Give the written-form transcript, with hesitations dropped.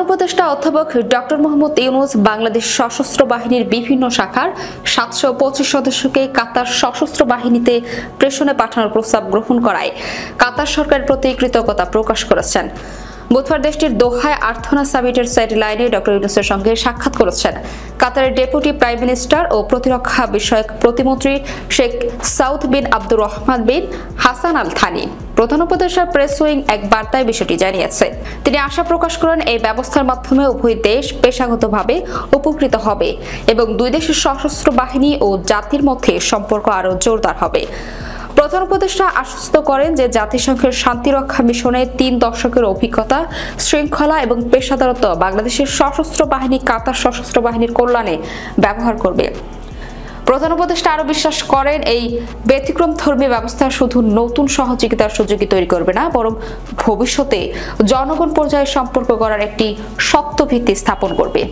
উপদেষ্টা অধ্যাপক ডক্টর মোহাম্মদ ইউনূস বাংলাদেশ সশস্ত্র বাহিনীর বিভিন্ন শাখার ৭২৫ সদস্যকে কাতার সশস্ত্র বাহিনীতে প্রেষণে পাঠানোর প্রস্তাব গ্রহণ করায় কাতার সরকারের প্রতি কৃতজ্ঞতা প্রকাশ করেছেন। বুধবার দেশটির দোহায় আর্থনা সামিটের সাইডলাইনে ডক্টর ইউনূসের সঙ্গে সাক্ষাৎ করেছেন কাতারের ডেপুটি প্রাইম মিনিস্টার ও প্রতিরক্ষা বিষয়ক প্রতিমন্ত্রী শেখ সাউদ বিন আব্দুর রহমান বিন হাসান আল থানি। প্রধান উপদেষ্টার প্রেস উইং এক বার্তায় বিষয়টি জানিয়েছে। তিনি আশা প্রকাশ করেন এই ব্যবস্থার মাধ্যমে উভয় দেশ পেশাগতভাবে উপকৃত হবে এবং দুই দেশের সশস্ত্র বাহিনী ও জাতির মধ্যে সম্পর্ক আরও জোরদার হবে। প্রধান উপদেষ্টা আশ্বস্ত করেন যে জাতিসংঘের শান্তিরক্ষা মিশনে ৩ দশকের অভিজ্ঞতা, শৃঙ্খলা এবং পেশাদারত্ব বাংলাদেশের সশস্ত্র বাহিনী কাতার সশস্ত্র বাহিনীর কল্যাণে ব্যবহার করবে। প্রধান উপদেষ্টা আরও বিশ্বাস করেন এই ব্যতিক্রমধর্মী ব্যবস্থা শুধু নতুন সহযোগিতার সুযোগই তৈরি করবে না, বরং ভবিষ্যতে জনগণ পর্যায়ে সম্পর্ক গড়ার একটি শক্ত ভিত্তি স্থাপন করবে।